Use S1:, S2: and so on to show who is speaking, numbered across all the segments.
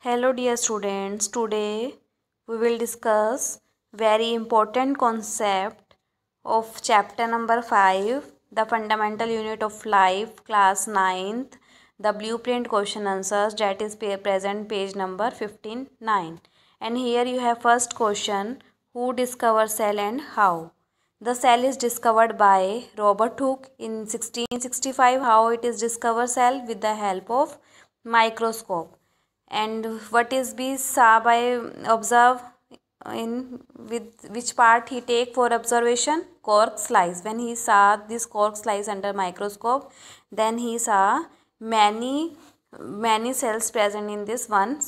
S1: Hello dear students, today we will discuss very important concept of chapter number 5, the fundamental unit of life, class 9th, the blueprint question answers, that is present page number 15-9. And here you have first question, who discovered cell and how? The cell is discovered by Robert Hooke in 1665. How it is discovered? Cell with the help of microscope. And what is be saw by observe in with which part he take for observation? Cork slice. When he saw this cork slice under microscope, then he saw many cells present in this one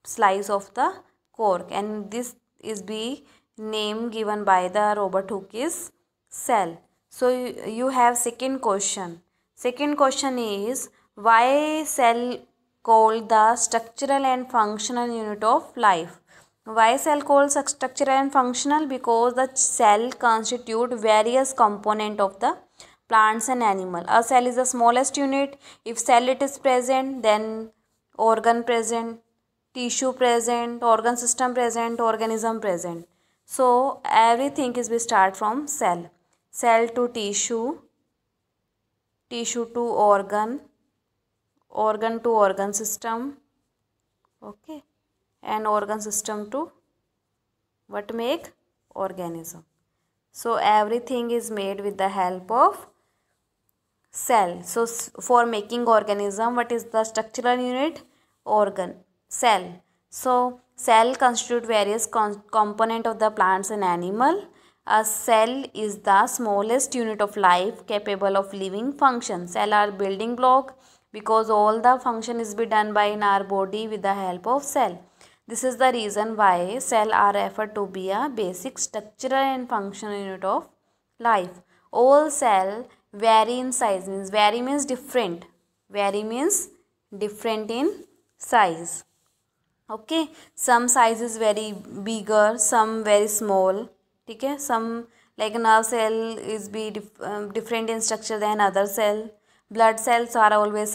S1: slice of the cork, and this is be name given by the Robert Hooke is cell. So you have second question. Second question is, why cell called the structural and functional unit of life? Why cell called structural and functional? Because the cell constitute various component of the plants and animal. A cell is the smallest unit. If cell it is present, then organ present, tissue present, organ system present, organism present. So everything is we start from cell. Cell to tissue, tissue to organ, organ to organ system, okay, and organ system to what make organism. So everything is made with the help of cell. So for making organism, what is the structural unit? Organ, cell. So cell constitute various component of the plants and animal. A cell is the smallest unit of life capable of living function. Cell are building block because all the function is be done by in our body with the help of cell. This is the reason why cell are referred to be a basic structural and functional unit of life. All cell vary in size, means vary means different. Vary means different in size. Okay, some size is very bigger, some very small. Okay, some like nerve cell is be different in structure than other cell. Blood cells are always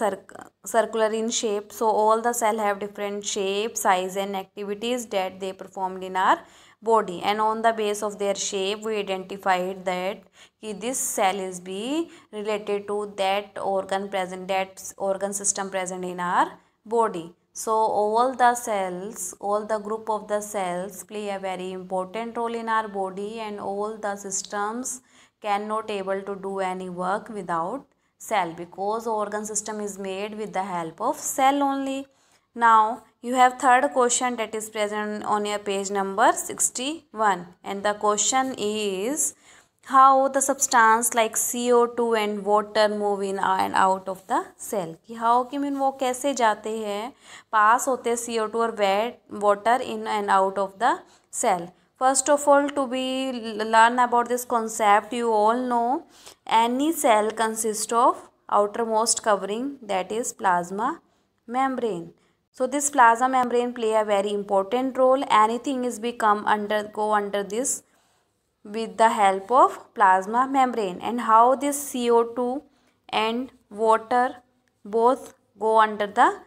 S1: circular in shape. So all the cell have different shape, size and activities that they performed in our body, and on the base of their shape we identified that this cell is be related to that organ present, that organ system present in our body. So all the cells, all the group of the cells play a very important role in our body, and all the systems cannot able to do any work without cell, because organ system is made with the help of cell only. Now you have third question that is present on your page number 61, and the question is, how the substance like CO2 and water move in and out of the cell. कि how कि mean वो कैसे जाते हैं, पास होते हैं CO2 और water in and out of the cell. First of all, to be learn about this concept, you all know any cell consists of outermost covering, that is plasma membrane. So this plasma membrane play a very important role. Anything is go under this with the help of plasma membrane. And how this CO2 and water both go under the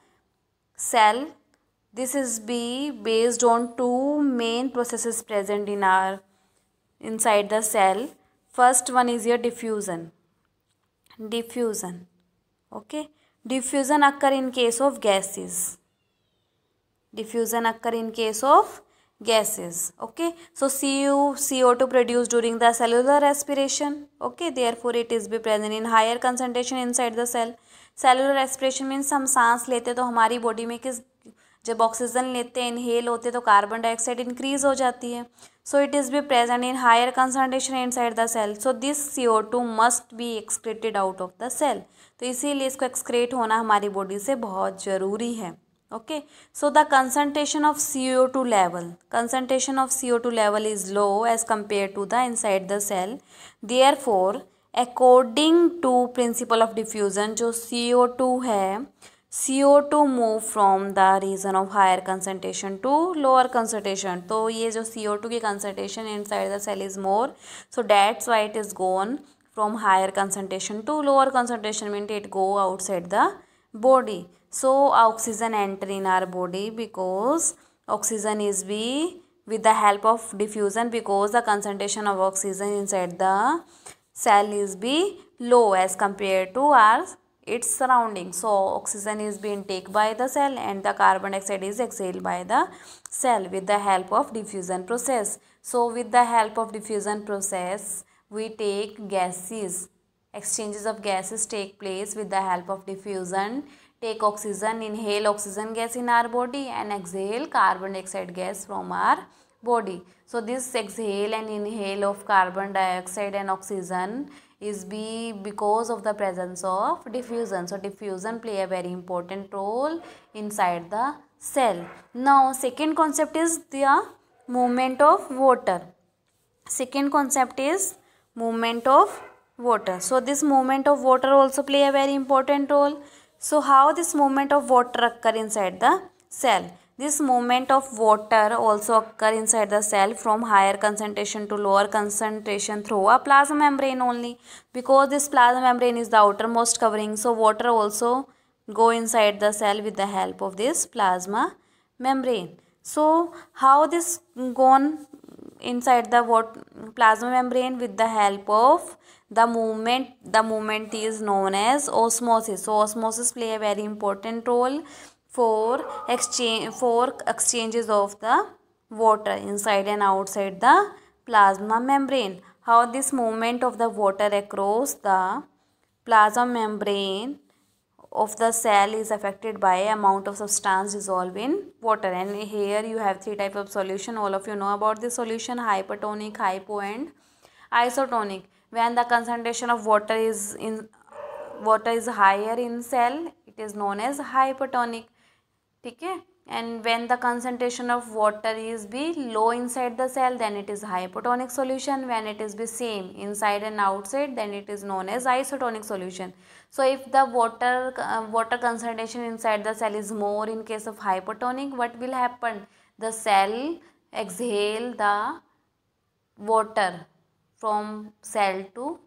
S1: cell? This is be based on two main processes present in our inside the cell. First one is your diffusion. Diffusion, okay. Diffusion occur in case of gases. Diffusion occur in case of gases, okay. So CO2 produced during the cellular respiration, okay, therefore it is be present in higher concentration inside the cell. Cellular respiration means हम सांस लेते तो हमारी body में किस जब oxygen लेते हैं इनहेल होते तो कार्बन डाइऑक्साइड इंक्रीज हो जाती है. So it is be present in higher concentration inside the cell. So this CO2 must be excreted out of the cell. तो इसीलिए इसको एक्सक्रेट होना हमारी बॉडी से बहुत ज़रूरी है. Okay, so the concentration of CO2 level is low as compared to the inside the cell. Therefore, according to principle of diffusion, जो CO2 है, CO2 move from the region of higher concentration to lower concentration. तो ये जो CO2 की concentration inside the cell is more, so that's why it is gone from higher concentration to lower concentration, means it go outside the body. So oxygen enter in our body because oxygen is be with the help of diffusion, because the concentration of oxygen inside the cell is be low as compared to our its surroundings. So oxygen is being taken by the cell and the carbon dioxide is exhaled by the cell with the help of diffusion process. So with the help of diffusion process we take gases. Exchanges of gases take place with the help of diffusion. Take oxygen, inhale oxygen gas in our body and exhale carbon dioxide gas from our body. So this exhale and inhale of carbon dioxide and oxygen is because of the presence of diffusion. So diffusion play a very important role inside the cell. Now second concept is the movement of water. Second concept is movement of water. So this movement of water also play a very important role. So how this movement of water occur inside the cell? This movement of water also occur inside the cell from higher concentration to lower concentration through a plasma membrane only, because this plasma membrane is the outermost covering. So water also go inside the cell with the help of this plasma membrane. So how this gone inside the plasma membrane? With the help of the movement is known as osmosis. So osmosis play a very important role for exchanges of the water inside and outside the plasma membrane. How this movement of the water across the plasma membrane of the cell is affected by amount of substance dissolved in water. And here you have three type of solution. All of you know about this solution: hypertonic, hypo and isotonic. When the concentration of water is higher in cell, it is known as hypertonic. Okay? And when the concentration of water is be low inside the cell, then it is hypotonic solution. When it is be same inside and outside, then it is known as isotonic solution. So if the water concentration inside the cell is more in case of hypotonic, what will happen? The cell exhale the water from cell to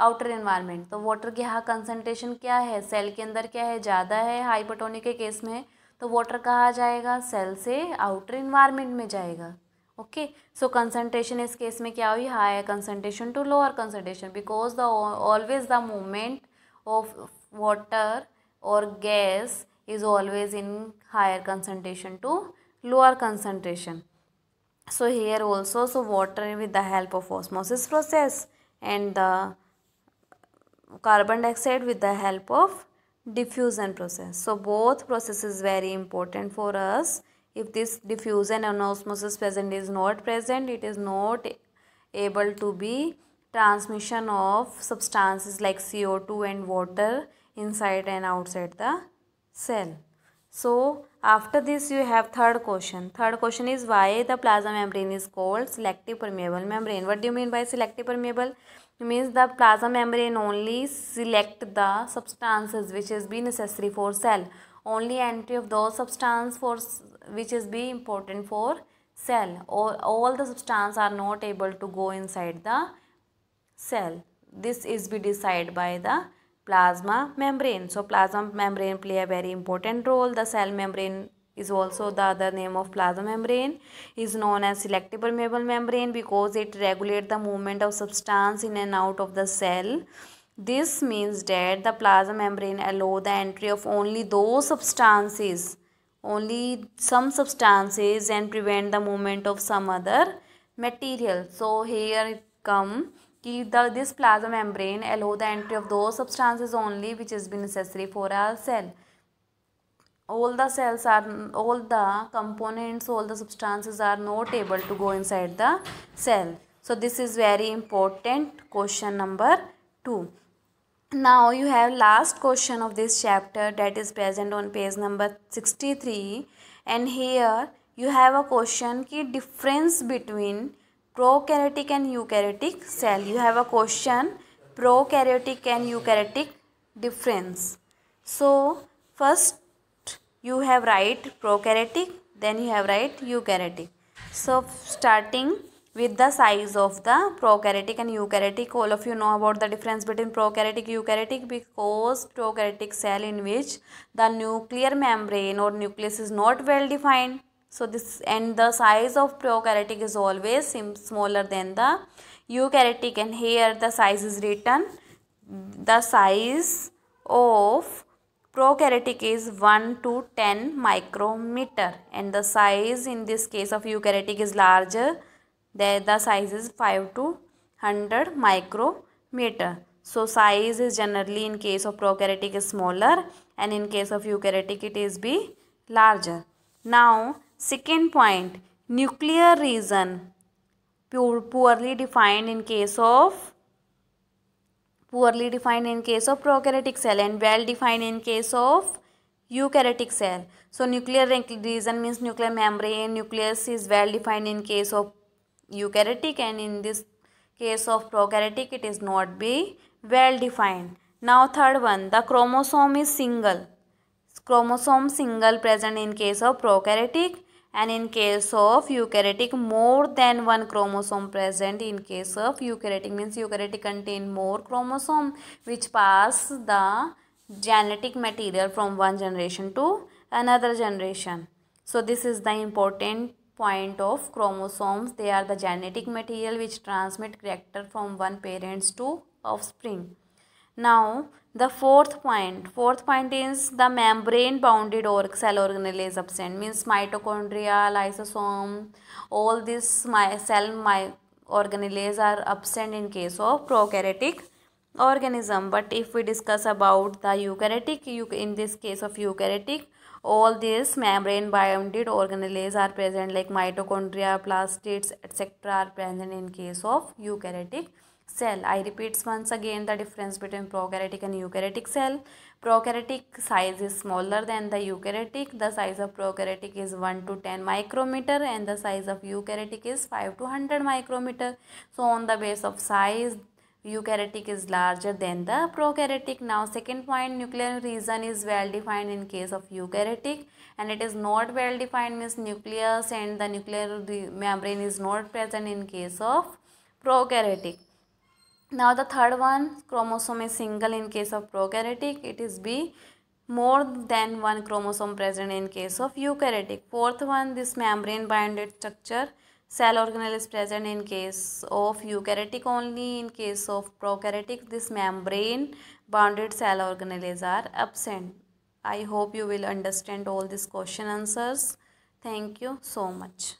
S1: outer environment. तो water की यहाँ concentration क्या है? Cell के अंदर क्या है? ज़्यादा है हाइपरटोनिक के केस में. तो वाटर कहाँ जाएगा? सेल से आउटर एनवायरनमेंट में जाएगा. ओके. सो कंसनट्रेशन इस केस में क्या हुई? Higher concentration to lower concentration, because the always the movement of water और gas is always in higher concentration to lower concentration. So here also, so water with the help of osmosis process and the carbon dioxide with the help of diffusion process. So both processes very important for us. If this diffusion and osmosis present is not present, it is not able to be transmission of substances like CO2 and water inside and outside the cell. So after this you have third question. Third question is why the plasma membrane is called selective permeable membrane. What do you mean by selective permeable? It means the plasma membrane only select the substances which is be necessary for cell. Only entry of those substances for which is be important for cell. All the substances are not able to go inside the cell. This is be decided by the plasma membrane. So plasma membrane play a very important role. The cell membrane is also the other name of plasma membrane, is known as selective permeable membrane because it regulates the movement of substance in and out of the cell. This means that the plasma membrane allow the entry of only those substances, only some substances, and prevent the movement of some other material. So here it come this plasma membrane allow the entry of those substances only which is necessary for our cell. All the components, all the substances are not able to go inside the cell. So this is very important question number 2. Now you have last question of this chapter that is present on page number 63, and here you have a question ki difference between prokaryotic and eukaryotic cell. You have a question prokaryotic and eukaryotic difference. So first you have write prokaryotic, then you have write eukaryotic. So starting with the size of the prokaryotic and eukaryotic. All of you know about the difference between prokaryotic eukaryotic, because prokaryotic cell in which the nuclear membrane or nucleus is not well defined. So this, and the size of prokaryotic is always smaller than the eukaryotic, and here the size is written. The size of prokaryotic is 1 to 10 micrometer, and the size in this case of eukaryotic is larger. The size is 5 to 100 micrometer. So size is generally in case of prokaryotic is smaller, and in case of eukaryotic it is be larger. Now second point, nuclear region poorly defined in case of prokaryotic cell and well defined in case of eukaryotic cell. So nuclear region means nuclear membrane, nucleus is well defined in case of eukaryotic, and in this case of prokaryotic it is not be well defined. Now third one, the chromosome is single. Chromosome single present in case of prokaryotic, and in case of eukaryotic more than one chromosome present in case of eukaryotic, means eukaryotic contain more chromosome which pass the genetic material from one generation to another generation. So this is the important point of chromosomes. They are the genetic material which transmit character from one parents to offspring. Now the fourth point is the membrane bounded or cell organelle is absent, means mitochondria, lysosome, all these cell organelles are absent in case of prokaryotic organism. But if we discuss about the eukaryotic, in this case of eukaryotic, all these membrane bounded organelles are present, like mitochondria, plastids, etc. are present in case of eukaryotic cell. I repeats once again the difference between prokaryotic and eukaryotic cell. Prokaryotic size is smaller than the eukaryotic. The size of prokaryotic is 1 to 10 micrometer, and the size of eukaryotic is 5 to 100 micrometer. So on the base of size, eukaryotic is larger than the prokaryotic. Now second point, nuclear region is well defined in case of eukaryotic, and it is not well defined means nucleus and the nuclear membrane is not present in case of prokaryotic. Now the third one, chromosome is single in case of prokaryotic. It is be more than one chromosome present in case of eukaryotic. Fourth one, this membrane bounded structure cell organelle is present in case of eukaryotic only. In case of prokaryotic, this membrane bounded cell organelles are absent. I hope you will understand all these question answers. Thank you so much.